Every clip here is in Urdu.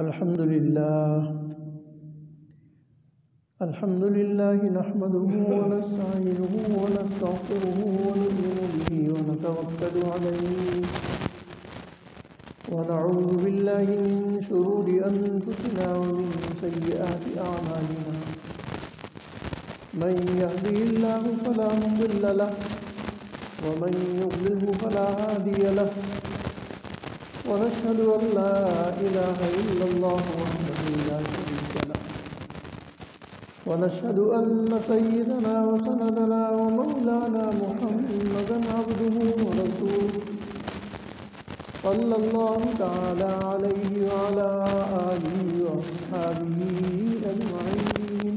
الحمد لله نحمده ونستعينه ونستغفره ونؤمن به ونتوكل عليه ونعوذ بالله من شرور أنفسنا ومن سيئات أعمالنا من يهده الله فلا مضل له ومن يضلله فلا هادي له ونشهد أن لا إله إلا الله وحده لا شريك له ونشهد أن سيدنا وسندنا ومولانا محمدا عبده ورسوله صلى الله تعالى عليه وعلى آله وأصحابه أجمعين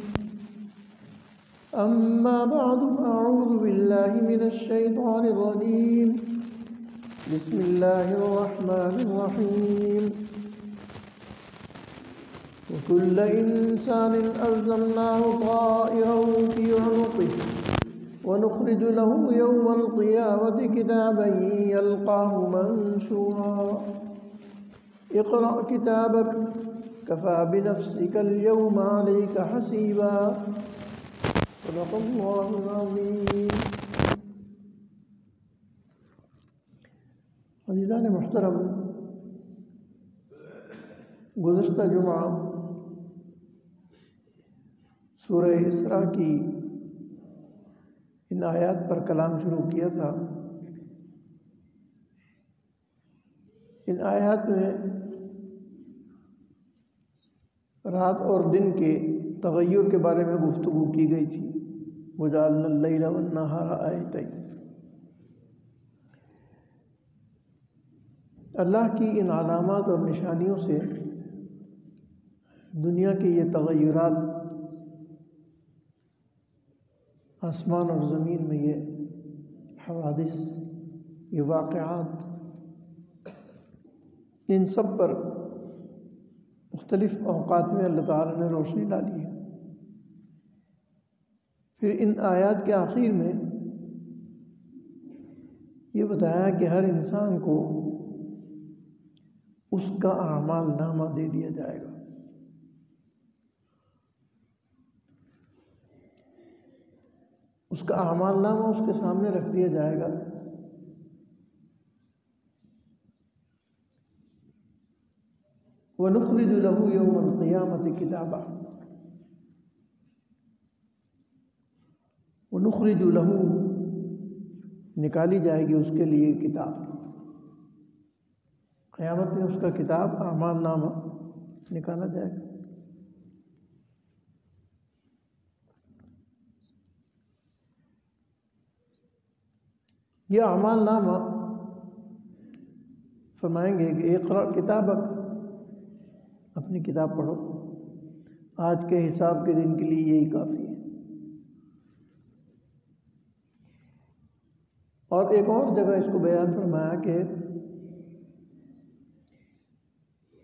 أما بعد فأعوذ بالله من الشيطان الرجيم بسم الله الرحمن الرحيم وكل إنسان ألزمناه طائره في عنقه ونخرج له يوم القيامة كتابا يلقاه منشورا اقرأ كتابك كفى بنفسك اليوم عليك حسيبا صدق الله العظيم. عزیزان محترم، گزشتہ جمعہ سورہ اسراء کی ان آیات پر کلام شروع کیا تھا. ان آیات میں رات اور دن کے تغیر کے بارے میں گفتگو کی گئی تھی. وَجَعَلْنَا اللَّيْلَ وَالنَّهَارَ آیَتَيْنِ. اللہ کی ان علامات اور نشانیوں سے دنیا کے یہ تغیرات، آسمان اور زمین میں یہ حوادث، یہ واقعات، ان سب پر مختلف اوقات میں اللہ تعالیٰ نے روشنی ڈالی ہے. پھر ان آیات کے آخر میں یہ بتایا کہ ہر انسان کو اس کا اعمال نامہ دے دیا جائے گا. اس کا اعمال نامہ اس کے سامنے رکھ دیا جائے گا. وَنُخْرِجُ لَهُ يَوْمَ الْقِيَامَةِ كِتَابًا. وَنُخْرِجُ لَهُ نکالی جائے گی اس کے لیے کتاب. قیامت میں اس کا کتاب، اعمال نامہ نکالا جائے گا. یہ اعمال نامہ فرمائیں گے کہ اقرأ کتابک، اپنی کتاب پڑھو، آج کے حساب کے دن کے لیے یہی کافی ہے. اور ایک اور جگہ اس کو بیان فرمایا کہ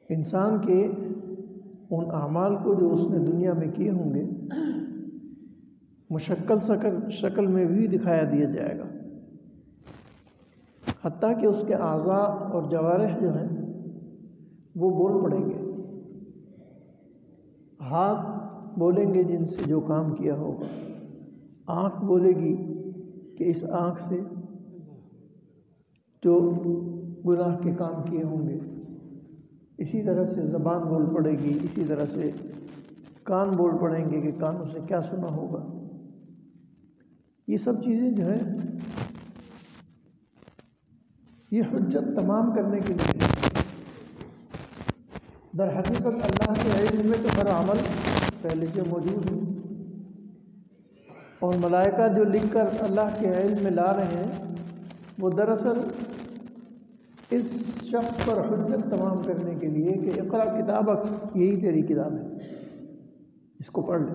انسان کے ان اعمال کو جو اس نے دنیا میں کیے ہوں گے مشکل شکل میں بھی دکھایا دیا جائے گا، حتیٰ کہ اس کے اعضاء اور جوارح جو ہیں وہ بول پڑیں گے. ہاتھ بولیں گے جن سے جو کام کیا ہوگا، آنکھ بولے گی کہ اس آنکھ سے جو گناہ کے کام کیے ہوں گے. اسی طرح سے زبان بول پڑے گی، اسی طرح سے کان بول پڑیں گے کہ کانوں سے کیا سنا ہوگا. یہ سب چیزیں جو ہیں یہ حجت تمام کرنے کے لیے. در حقیقت اللہ کے علم میں تو ہر عمل پہلے سے موجود ہے، اور ملائکہ جو لکھ کر اللہ کے علم میں لا رہے ہیں وہ دراصل اس شخص پر حجت تمام کرنے کے لیے کہ اقرأ کتابک، یہی تیری کتاب ہے، اس کو پڑھ لے.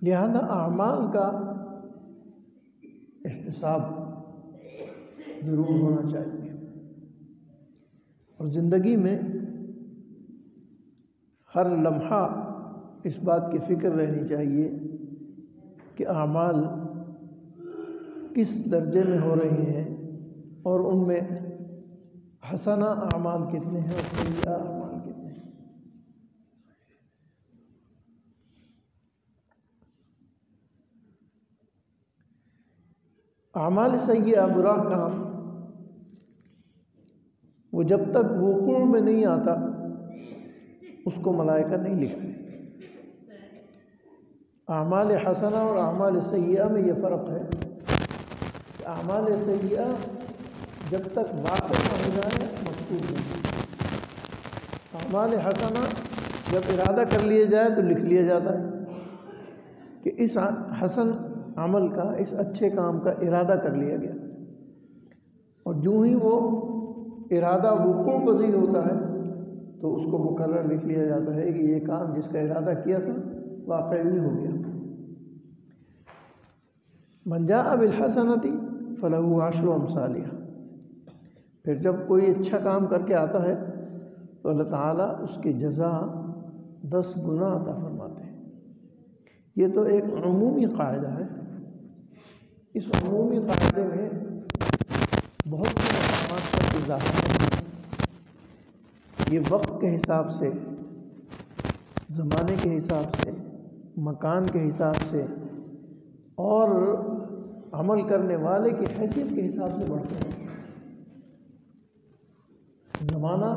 لہذا اعمال کا احتساب ضرور ہونا چاہیے، اور زندگی میں ہر لمحہ اس بات کی فکر رہنی چاہیے کہ اعمال کس درجے میں ہو رہے ہیں اور ان میں حسنہ اعمال کتنے ہیں اور سیئہ اعمال کتنے ہیں؟ اعمال سیئہ برا کام وہ جب تک وقوع میں نہیں آتا اس کو ملائکہ نہیں لکھتے۔ اعمال حسنہ اور اعمال سیئہ میں یہ فرق ہے کہ اعمال سیئہ جب تک واقع نہ ہو جائے مکتوب نہیں، اعمال حسنہ جب ارادہ کر لیا جائے تو لکھ لیا جاتا ہے کہ اس حسن عمل کا، اس اچھے کام کا ارادہ کر لیا گیا، اور جو ہی وہ ارادہ وقوع پذیر ہوتا ہے تو اس کو مقرر لکھ لیا جاتا ہے کہ یہ کام جس کا ارادہ کیا تھا واقع بھی ہو گیا۔ من جاء بالحسنۃ فلہ عشر امثالها، پھر جب کوئی اچھا کام کر کے آتا ہے تو اللہ تعالیٰ اس کی جزا 10 گنا عطا فرماتے ہیں۔ یہ تو ایک عمومی قاعدہ ہے، اس عمومی قاعدے میں بہت سے مقامات پر اضافہ ہے۔ یہ وقت کے حساب سے، زمانے کے حساب سے، مکان کے حساب سے اور عمل کرنے والے کی حیثیت کے حساب سے بڑھتے ہیں۔ زمانہ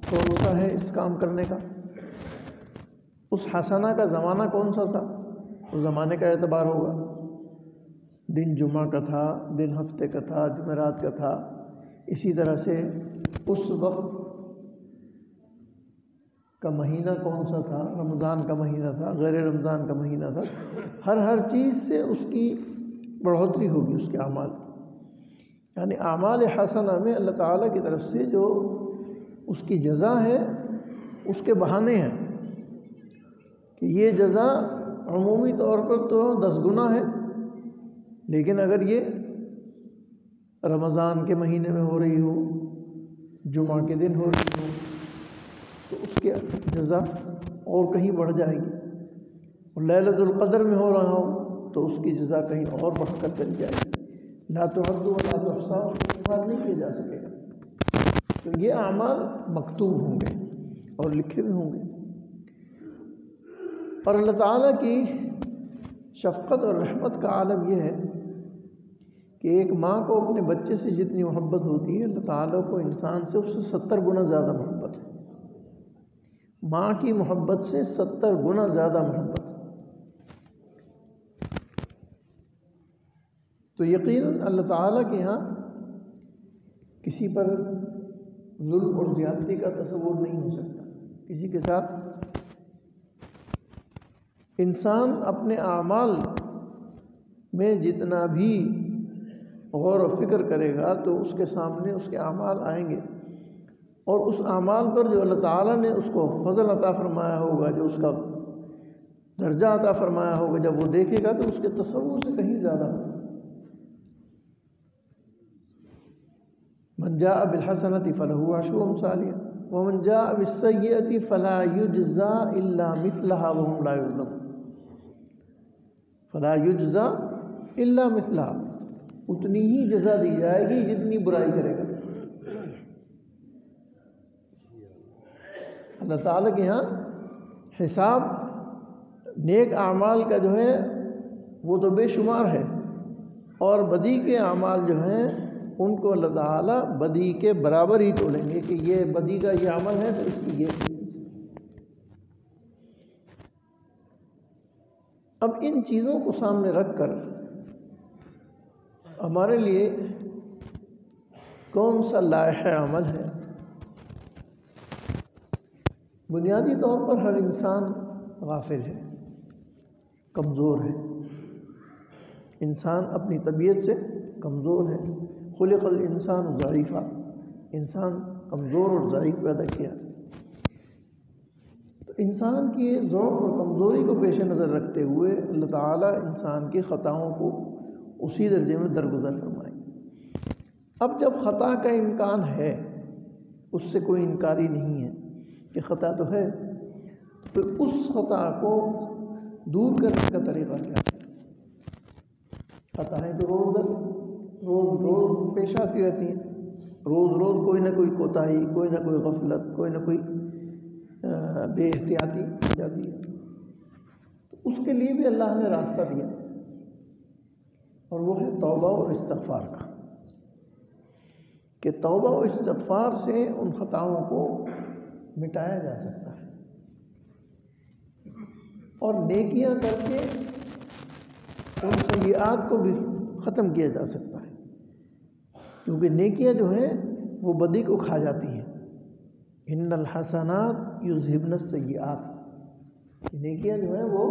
کون سا ہے اس کام کرنے کا، اس حسنہ کا زمانہ کون سا تھا، اس زمانے کا اعتبار ہوگا۔ دن جمعہ کا تھا، دن ہفتے کا تھا، جمعرات کا تھا، اسی طرح سے اس وقت کا مہینہ کون سا تھا، رمضان کا مہینہ تھا، غیر رمضان کا مہینہ تھا، ہر چیز سے اس کی بڑھوتری ہوگی اس کے اعمال۔ یعنی اعمال حسنہ میں اللہ تعالیٰ کی طرف سے جو اس کی جزا ہے اس کے بہانے ہیں کہ یہ جزا عمومی طور پر تو 10 گنا ہے، لیکن اگر یہ رمضان کے مہینے میں ہو رہی ہو، جمعہ کے دن ہو رہی ہو، تو اس کے جزا اور کہیں بڑھ جائے گی، اور لیلۃ القدر میں ہو رہا ہو تو اس کی جزا کہیں اور بڑھ کر چلی جائے گی۔ لا تعد ولا تحصى، شمار نہیں کیا جا سکے گا۔ تو یہ اعمال مکتوب ہوں گے اور لکھے بھی ہوں گے۔ اور اللہ تعالیٰ کی شفقت اور رحمت کا عالم یہ ہے کہ ایک ماں کو اپنے بچے سے جتنی محبت ہوتی ہے، اللہ تعالیٰ کو انسان سے اس سے 70 گنا زیادہ محبت ہے۔ ماں کی محبت سے 70 گنا زیادہ محبت ہے۔ تو یقیناً اللہ تعالیٰ کے ہاں کسی پر ظلم اور زیادتی کا تصور نہیں ہو سکتا۔ کسی کے ساتھ انسان اپنے اعمال میں جتنا بھی غور و فکر کرے گا تو اس کے سامنے اس کے اعمال آئیں گے، اور اس اعمال پر جو اللہ تعالیٰ نے اس کو فضل عطا فرمایا ہوگا، جو اس کا درجہ عطا فرمایا ہوگا، جب وہ دیکھے گا تو اس کے تصور سے کہیں زیادہ ہوگا۔ من جاء بالحسنۃ فلہ عشر امثالها ومن جاء بالسیئۃ فلا یجزی الا مثلها وهم لا یظلمون۔ فلا یجزی الا مثلها، اتنی ہی جزا دی جائے گی جتنی برائی کرے گا۔ اللہ تعالیٰ کے ہاں حساب نیک اعمال کا جو ہے وہ تو بے شمار ہے، اور بدی کے اعمال جو ہیں ان کو اللہ تعالیٰ بدی کے برابر ہی تولیں گے کہ یہ بدی کا یہ عمل ہے تو اس کی یہ۔ اب ان چیزوں کو سامنے رکھ کر ہمارے لیے کون سا لائحہ عمل ہے؟ بنیادی طور پر ہر انسان غافل ہے، کمزور ہے۔ انسان اپنی طبیعت سے کمزور ہے۔ خلق الانسان ضعیفا، انسان کمزور اور ضعیف پیدا کیا۔ تو انسان کی ضعف اور کمزوری کو پیش نظر رکھتے ہوئے اللہ تعالیٰ انسان کی خطاؤں کو اسی درجے میں درگزر فرمائیں۔ اب جب خطا کا امکان ہے، اس سے کوئی انکاری نہیں ہے کہ خطا تو ہے، تو اس خطا کو دور کرنے کا طریقہ کیا ہے؟ خطائیں تو روز پیش آتی رہتی ہیں، روز روز کوئی نہ کوئی کوتاہی، کوئی نہ کوئی غفلت، کوئی نہ کوئی بے احتیاطی ہو جاتی ہے، تو اس کے لیے بھی اللہ نے راستہ دیا، اور وہ ہے توبہ اور استغفار کا، کہ توبہ و استغفار سے ان خطاؤں کو مٹایا جا سکتا ہے، اور نیکیاں کر کے ان سیئات کو بھی ختم کیا جا سکتا ہے، کیونکہ نیکیاں جو ہیں وہ بدی کو کھا جاتی ہیں۔ ان الحسنات یذہبن السیئات، نیکیاں جو ہیں وہ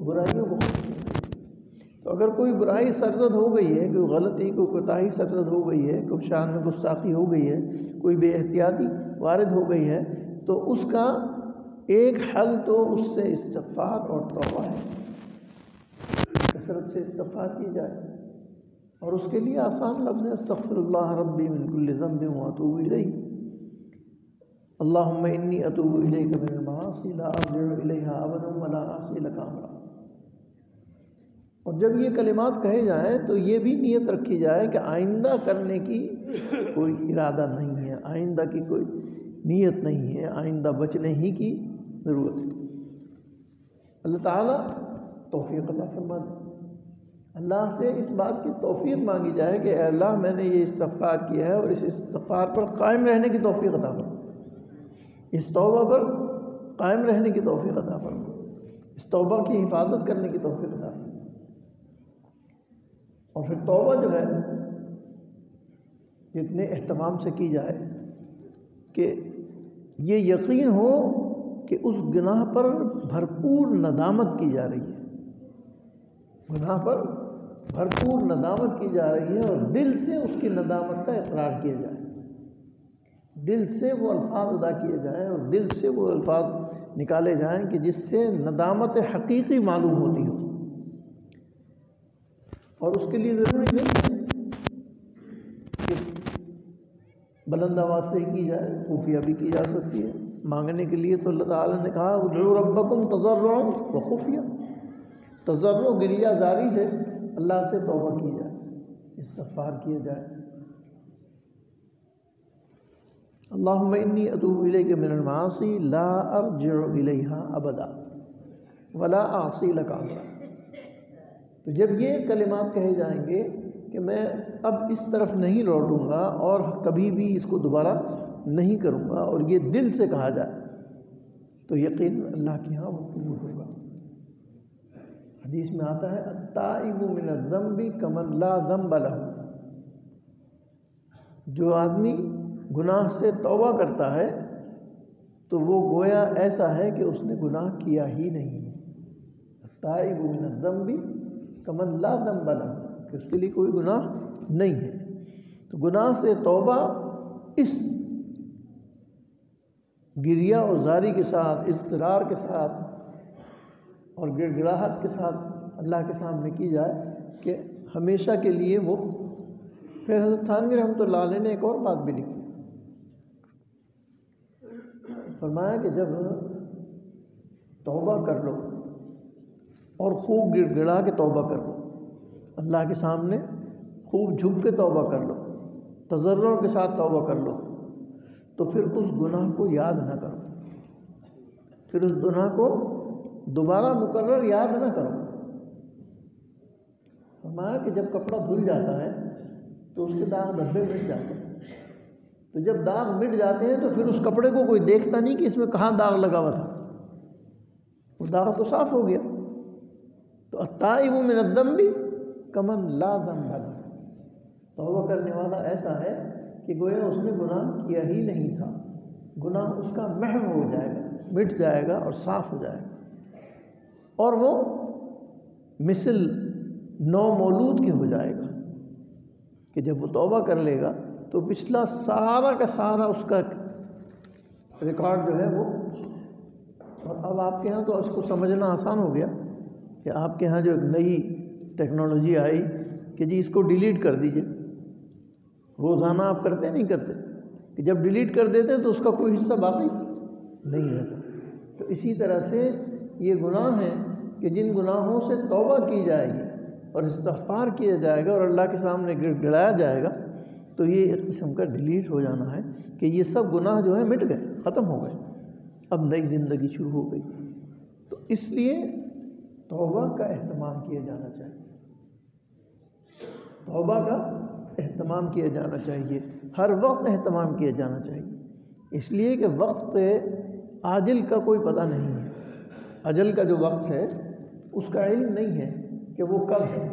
برائیوں کو ختم کرتی ہیں۔ تو اگر کوئی برائی سرزد ہو گئی ہے، کوئی غلطی، کوئی کوتاہی سرزد ہو گئی ہے، کوئی شان میں گستاخی ہو گئی ہے، کوئی بے احتیاطی وارد ہو گئی ہے، تو اس کا ایک حل تو اس سے استغفار اور توبہ ہے، کثرت سے استغفار کی جائے، اور اس کے لیے آسان لفظ ہے استغفر اللہ ربی من کل ذنب واتوب الیہ، اللہم انی اتوب الیک من المعاصی لا ارجع الیہا ابدا ولا اعصی لک امرا۔ اور جب یہ کلمات کہے جائیں تو یہ بھی نیت رکھی جائے کہ آئندہ کرنے کی کوئی ارادہ نہیں ہے، آئندہ کی کوئی نیت نہیں ہے، آئندہ بچنے ہی کی ضرورت ہے۔ اللہ تعالیٰ توفیق عطا فرما دے، اللہ سے اس بات کی توفیق مانگی جائے کہ اے اللہ میں نے یہ استغفار کیا ہے، اور اس استغفار پر قائم رہنے کی توفیق عطا فرما، اس توبہ پر قائم رہنے کی توفیق عطا فرما، اس توبہ کی حفاظت کرنے کی توفیق عطا فرما۔ اور پھر توبہ جو ہے جتنے اہتمام سے کی جائے کہ یہ یقین ہو کہ اس گناہ پر بھرپور ندامت کی جا رہی ہے، گناہ پر بھرپور ندامت کی جا رہی ہے، اور دل سے اس کی ندامت کا اقرار کیا جائے، دل سے وہ الفاظ ادا کیے جائیں، اور دل سے وہ الفاظ نکالے جائیں کہ جس سے ندامت حقیقی معلوم ہوتی ہو۔ اور اس کے لیے ضروری نہیں ہے کہ بلند آواز سے ہی کی جائے، خفیہ بھی کی جا سکتی ہے۔ مانگنے کے لیے تو اللہ تعالیٰ نے کہا ادعوا ربکم تضرعا وخفیہ، تضرع گریہ زاری سے اللہ سے توبہ کی جائے، استغفار کیا جائے۔ اللہم انی اتوب الیک من المعاصی لا ارجع الیہا ابدا ولا اعصی لک امرا۔ تو جب یہ کلمات کہے جائیں گے کہ میں اب اس طرف نہیں لوٹوں گا اور کبھی بھی اس کو دوبارہ نہیں کروں گا، اور یہ دل سے کہا جائے تو یقین اللہ کے ہاں وہ قبول ہوگا۔ حدیث میں آتا ہے التائب من الذنب کمن لا ذنب لہ، جو آدمی گناہ سے توبہ کرتا ہے تو وہ گویا ایسا ہے کہ اس نے گناہ کیا ہی نہیں ہے۔ التائب من الذنب کمن لا ذنب لہ، کہ اس کے لیے کوئی گناہ نہیں ہے۔ تو گناہ سے توبہ اس گریہ اور زاری کے ساتھ، اضطرار کے ساتھ اور گڑ گڑاہٹ کے ساتھ اللہ کے سامنے کی جائے کہ ہمیشہ کے لیے وہ۔ پھر حضرت تھانوی رحمۃ اللہ علیہ نے ایک اور بات بھی لکھی، فرمایا کہ جب توبہ کر لو اور خوب گڑ گڑا کے توبہ کر لو، اللہ کے سامنے خوب جھک کے توبہ کر لو، تضرع کے ساتھ توبہ کر لو، تو پھر اس گناہ کو یاد نہ کرو، پھر اس گناہ کو دوبارہ مکرر یاد نہ کرو۔ فرمایا کہ جب کپڑا دھل جاتا ہے تو اس کے داغ دھبے مٹ جاتے ہیں، تو جب داغ مٹ جاتے ہیں تو پھر اس کپڑے کو کوئی دیکھتا نہیں کہ اس میں کہاں داغ لگا ہوا تھا، وہ داغ تو صاف ہو گیا۔ تو التائب من الذنب کمن لا ذنب لہ، توبہ کرنے والا ایسا ہے کہ گویا اس نے گناہ کیا ہی نہیں تھا، گناہ اس کا محو ہو جائے گا، مٹ جائے گا اور صاف ہو جائے گا، اور وہ مثل نو مولود کے ہو جائے گا، کہ جب وہ توبہ کر لے گا تو پچھلا سارا کا سارا اس کا ریکارڈ جو ہے وہ۔ اور اب آپ کے ہاں تو اس کو سمجھنا آسان ہو گیا کہ آپ کے ہاں جو ایک نئی ٹیکنالوجی آئی کہ جی اس کو ڈیلیٹ کر دیجئے، روزانہ آپ کرتے نہیں کرتے کہ جب ڈیلیٹ کر دیتے تو اس کا کوئی حصہ باقی نہیں رہتا۔ تو اسی طرح سے یہ گناہ ہیں کہ جن گناہوں سے توبہ کی جائے گی اور استغفار کیا جائے گا اور اللہ کے سامنے گڑ گڑایا جائے گا، تو تو یہ ایک قسم کا ڈیلیٹ ہو جانا ہے کہ یہ سب گناہ جو ہے مٹ گئے، ختم ہو گئے، اب نئی زندگی شروع ہو گئی۔ تو اس لیے توبہ کا اہتمام کیا جانا چاہیے، توبہ کا اہتمام کیا جانا چاہیے، ہر وقت اہتمام کیا جانا چاہیے، اس لیے کہ وقت عاجل کا کوئی پتہ نہیں ہے، اجل کا جو وقت ہے اس کا علم نہیں ہے کہ وہ کب ہے،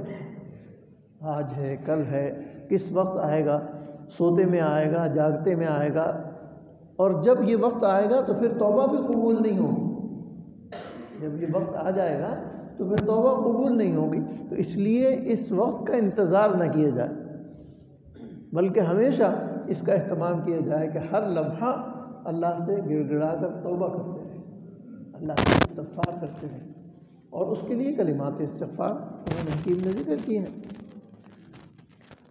آج ہے، کل ہے، کس وقت آئے گا، سوتے میں آئے گا، جاگتے میں آئے گا، اور جب یہ وقت آئے گا تو پھر توبہ بھی قبول نہیں ہوگی، جب یہ وقت آ جائے گا تو پھر توبہ قبول نہیں ہوگی۔ تو اس لیے اس وقت کا انتظار نہ کیا جائے، بلکہ ہمیشہ اس کا اہتمام کیا جائے کہ ہر لمحہ اللہ سے گڑ گڑا کر توبہ کرتے رہیں، اللہ سے استغفار کرتے رہیں، اور اس کے لیے کلمات استغفار قرآن حکیم نے ذکر کی ہیں،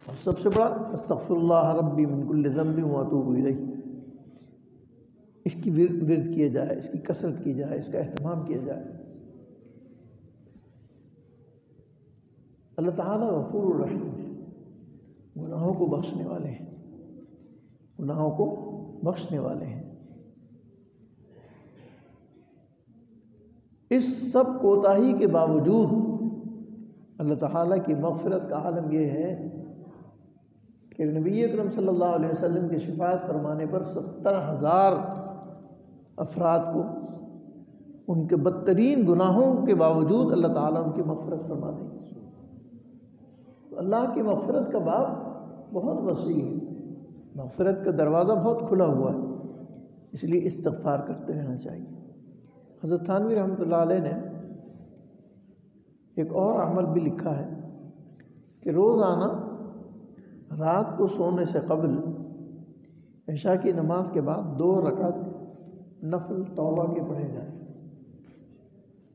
اور سب سے بڑا استغفر اللہ ربی من کل ذنب واتوب الیہ، اس کی ورد کیا جائے، اس کی کثرت کی جائے، اس کا اہتمام کیا جائے۔ اللہ تعالیٰ غفور الرحیم ہے، گناہوں کو بخشنے والے ہیں، گناہوں کو بخشنے والے ہیں۔ اس سب کوتاہی کے باوجود اللہ تعالیٰ کی مغفرت کا عالم یہ ہے کہ نبی اکرم صلی اللہ علیہ وسلم کی شفاعت فرمانے پر 70,000 افراد کو ان کے بدترین گناہوں کے باوجود اللہ تعالیٰ ان کی مغفرت فرما دیں گے۔ تو اللہ کی مغفرت کا باب بہت وسیع ہے، مغفرت کا دروازہ بہت کھلا ہوا ہے، اس لیے استغفار کرتے رہنا چاہیے۔ حضرت تھانوی رحمۃ اللہ علیہ نے ایک اور عمل بھی لکھا ہے کہ روزانہ رات کو سونے سے قبل عشاء کی نماز کے بعد 2 رکعت نفل توبہ کے پڑھے جائیں،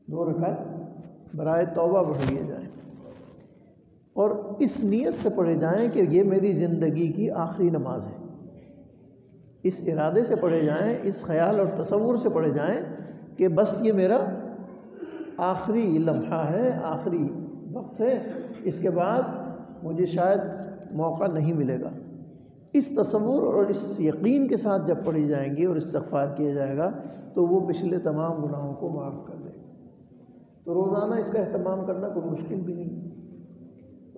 2 رکعت برائے توبہ پڑھ لیے جائیں، اور اس نیت سے پڑھے جائیں کہ یہ میری زندگی کی آخری نماز ہے، اس ارادے سے پڑھے جائیں، اس خیال اور تصور سے پڑھے جائیں کہ بس یہ میرا آخری لمحہ ہے، آخری وقت ہے، اس کے بعد مجھے شاید موقع نہیں ملے گا۔ اس تصور اور اس یقین کے ساتھ جب پڑھی جائیں گی اور استغفار کیا جائے گا تو وہ پچھلے تمام گناہوں کو معاف کر دے گا۔ تو روزانہ اس کا اہتمام کرنا کوئی مشکل بھی نہیں،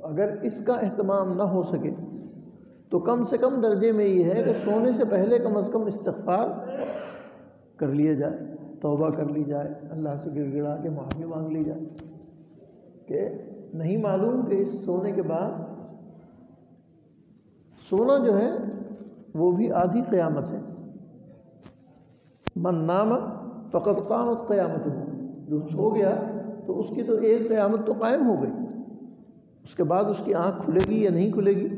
اگر اس کا اہتمام نہ ہو سکے تو کم سے کم درجے میں یہ ہے کہ سونے سے پہلے کم از کم استغفار کر لیا جائے، توبہ کر لی جائے، اللہ سے گڑ گڑا کے معافی مانگ لی جائے کہ نہیں معلوم کہ اس سونے کے بعد سونا جو ہے وہ بھی آدھی قیامت ہے، من نام فقد قامت قیامت ہو، جو سو گیا تو اس کی تو ایک قیامت تو قائم ہو گئی، اس کے بعد اس کی آنکھ کھلے گی یا نہیں کھلے گی،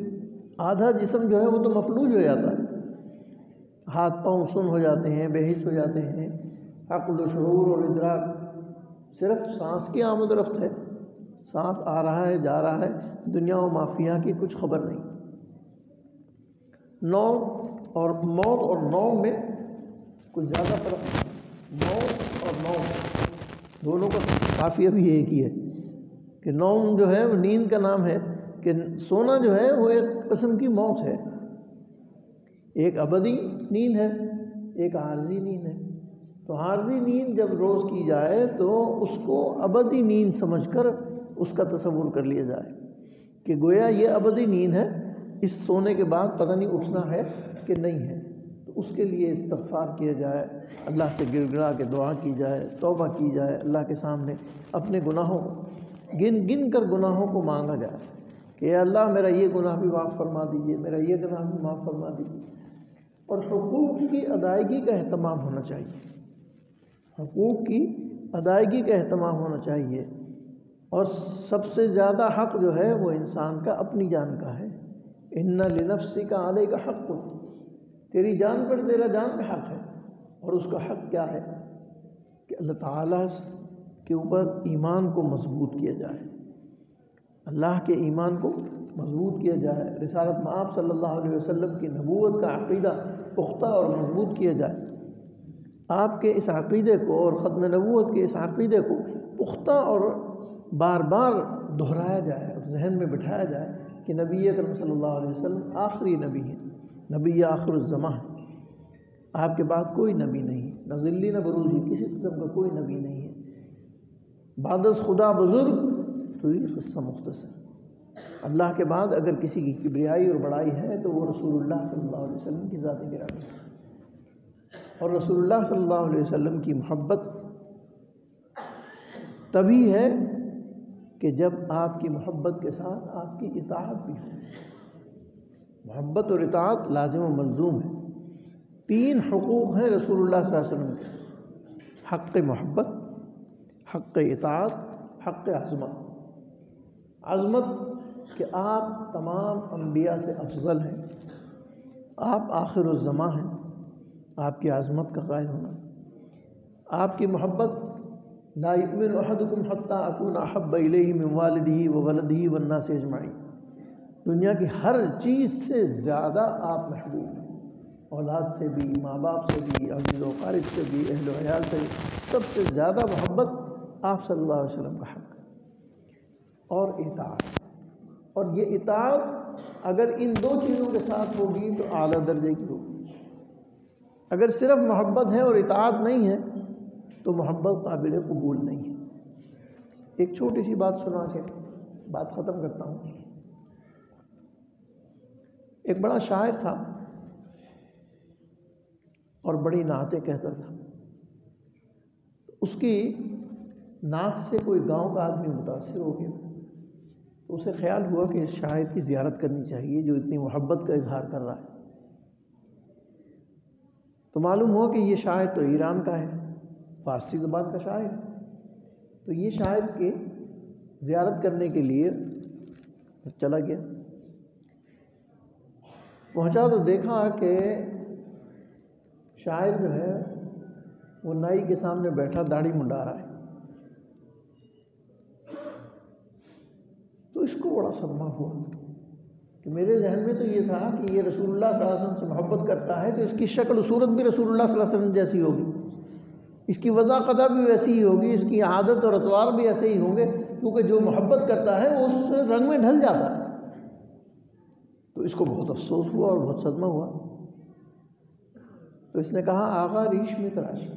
آدھا جسم جو ہے وہ تو مفلوج ہو جاتا ہے، ہاتھ پاؤں سن ہو جاتے ہیں، بے حس ہو جاتے ہیں، عقل و شعور اور ادراک، صرف سانس کی آمد و رفت ہے، سانس آ رہا ہے جا رہا ہے، دنیا و مافیہ کی کچھ خبر نہیں۔ موت اور نوم میں کچھ زیادہ فرق نہیں، موت اور نوم دونوں کا قافیہ بھی ایک ہی ہے کہ نوم جو ہے وہ نیند کا نام ہے، کہ سونا جو ہے وہ ایک قسم کی موت ہے، ایک ابدی نیند ہے، ایک عارضی نیند ہے۔ تو عارضی نیند جب روز کی جائے تو اس کو ابدی نیند سمجھ کر اس کا تصور کر لیا جائے کہ گویا یہ ابدی نیند ہے، اس سونے کے بعد پتہ نہیں اٹھنا ہے کہ نہیں ہے، تو اس کے لیے استغفار کیا جائے، اللہ سے گڑ گڑا کے دعا کی جائے، توبہ کی جائے، اللہ کے سامنے اپنے گناہوں کو گن کر گناہوں کو مانگا جائے کہ اے اللہ میرا یہ گناہ بھی معاف فرما دیجیے، میرا یہ گناہ بھی معاف فرما دیجیے۔ اور حقوق کی ادائیگی کا اہتمام ہونا چاہیے، حقوق کی ادائیگی کا اہتمام ہونا چاہیے، اور سب سے زیادہ حق جو ہے وہ انسان کا اپنی جان کا ہے، ان لنفسک علیک حق، تیری جان پر تیرا جان کا حق ہے، اور اس کا حق کیا ہے کہ اللہ تعالیٰ کے اوپر ایمان کو مضبوط کیا جائے، اللہ کے ایمان کو مضبوط کیا جائے، رسالت مآب صلی اللہ علیہ وسلم کی نبوت کا عقیدہ پختہ اور مضبوط کیا جائے، آپ کے اس عقیدے کو اور ختم نبوت کے اس عقیدے کو پختہ اور بار بار دہرایا جائے اور ذہن میں بٹھایا جائے کہ نبی اکرم صلی اللہ علیہ وسلم آخری نبی ہیں، نبی آخر الزمان ہے، آپ کے بعد کوئی نبی نہیں ہے، نہ ذلی نہ بروزی، کسی قسم کا کوئی نبی نہیں ہے، بعد از خدا بزرگ، تو یہ قصہ مختصر۔ اللہ کے بعد اگر کسی کی کبریائی اور بڑائی ہے تو وہ رسول اللہ صلی اللہ علیہ وسلم کی ذات گرامی ہے، اور رسول اللہ صلی اللہ علیہ وسلم کی محبت تبھی ہے کہ جب آپ کی محبت کے ساتھ آپ کی اطاعت بھی ہو۔ محبت اور اطاعت لازم و ملزوم ہے۔ 3 حقوق ہیں رسول اللہ صلی اللہ علیہ وسلم کے: حق محبت، حق اطاعت، حق عظمت۔ عظمت کہ آپ تمام انبیاء سے افضل ہیں، آپ آخر الزماں ہیں، آپ کی عظمت کا قائل ہونا۔ آپ کی محبت لا یؤمن احدکم حتی اکون احب الیہ من والدہ وولدہ والناس اجمعین، دنیا کی ہر چیز سے زیادہ آپ محبوب ہیں، اولاد سے بھی، ماں باپ سے بھی، عزیز و اقارب سے بھی، اہل و عیال سے بھی، سب سے زیادہ محبت آپ صلی اللہ علیہ وسلم کا حق ہے۔ اور اطاعت، اور یہ اطاعت اگر ان 2 چیزوں کے ساتھ ہوگی تو اعلیٰ درجے کی ہوگی۔ اگر صرف محبت ہے اور اطاعت نہیں ہے تو محبت قابل قبول نہیں ہے۔ ایک چھوٹی سی بات سنا کے بات ختم کرتا ہوں۔ ایک بڑا شاعر تھا اور بڑی نعتیں کہتا تھا، اس کی نعت سے کوئی گاؤں کا آدمی متاثر ہو گیا، تو اسے خیال ہوا کہ اس شاعر کی زیارت کرنی چاہیے جو اتنی محبت کا اظہار کر رہا ہے۔ تو معلوم ہوا کہ یہ شاعر تو ایران کا ہے، فارسی زبان کا شاعر ہے۔ تو یہ شاعر کی زیارت کرنے کے لیے چلا گیا، پہنچا تو دیکھا کہ شاعر جو ہے وہ نائی کے سامنے بیٹھا داڑھی منڈا رہا ہے۔ تو اس کو بڑا صدمہ ہوا کہ میرے ذہن میں تو یہ تھا کہ یہ رسول اللہ صلی اللہ علیہ وسلم سے محبت کرتا ہے تو اس کی شکل و صورت بھی رسول اللہ صلی اللہ علیہ وسلم جیسی ہوگی، اس کی وضاقتہ بھی ویسی ہی ہوگی، اس کی عادت اور اطوار بھی ایسے ہی ہوں گے، کیونکہ جو محبت کرتا ہے وہ اس رنگ میں ڈھل جاتا ہے۔ تو اس کو بہت افسوس ہوا اور بہت صدمہ ہوا۔ تو اس نے کہا آقا ریش میں تراشی،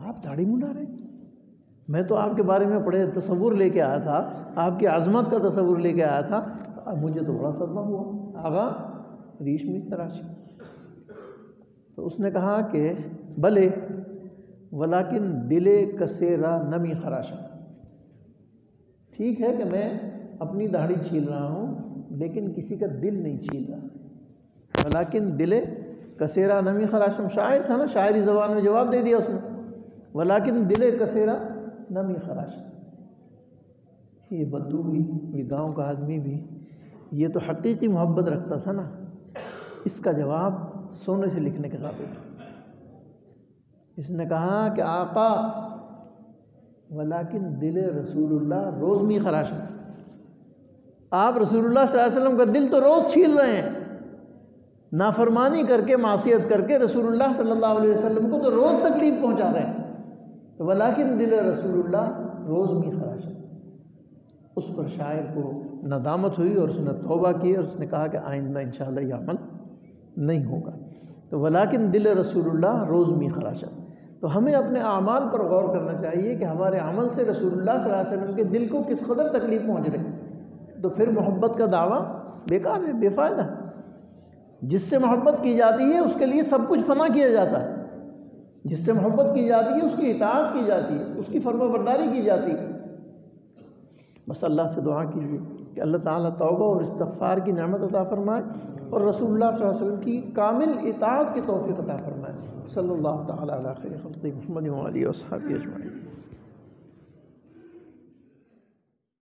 آپ داڑھی منڈا رہے ہیں؟ میں تو آپ کے بارے میں بڑے تصور لے کے آیا تھا، آپ کی عظمت کا تصور لے کے آیا تھا، اب مجھے تو بڑا صدمہ ہوا، آقا ریش میں تراشی۔ تو اس نے کہا کہ بلے ولیکن دلے کسیرا نمی خراشا، ٹھیک ہے کہ میں اپنی داڑھی چھیل رہا ہوں لیکن کسی کا دل نہیں چھیل رہا۔ ولیکن دلے کسیرا نمی خراشم، شاعر تھا نا، شاعری زبان میں جواب دے دیا اس نے، ولیکن دلے کسیرا نمی خراشم۔ یہ بدو بھی، یہ گاؤں کا آدمی بھی، یہ تو حقیقی محبت رکھتا تھا نا، اس کا جواب سونے سے لکھنے کے قابل ہے۔ اس نے کہا کہ آقا ولیکن دل رسول اللہ روز می خراشم، آپ رسول اللہ صلی اللہ علیہ وسلم کا دل تو روز چھیل رہے ہیں، نافرمانی کر کے، معصیت کر کے رسول اللہ صلی اللہ علیہ وسلم کو تو روز تکلیف پہنچا رہے ہیں، ولیکن دل رسول اللہ روز می خراشم۔ اس پر شاعر کو ندامت ہوئی اور اس نے توبہ کی اور اس نے کہا کہ آئندہ انشاءاللہ یہ عمل نہیں ہوگا۔ تو ولیکن دل رسول اللہ روز می خراشم۔ تو ہمیں اپنے اعمال پر غور کرنا چاہیے کہ ہمارے عمل سے رسول اللہ صلی اللہ علیہ وسلم کے دل کو کس قدر تکلیف پہنچ رہی، تو پھر محبت کا دعویٰ بیکار ہے، بے فائدہ۔ جس سے محبت کی جاتی ہے اس کے لیے سب کچھ فنا کیا جاتا ہے، جس سے محبت کی جاتی ہے اس کی اطاعت کی جاتی ہے، اس کی فرما برداری کی جاتی ہے۔ بس اللہ سے دعا کیجیے کہ اللہ تعالیٰ توبہ اور استغفار کی نعمت عطا فرمائے اور رسول اللہ صلی اللہ علیہ وسلم کی کامل اطاعت کی توفیق عطا فرمائے۔ صلی اللہ تعالیٰ علی خیر خلقہ محمد و آلہ و صحبہ اجمعین۔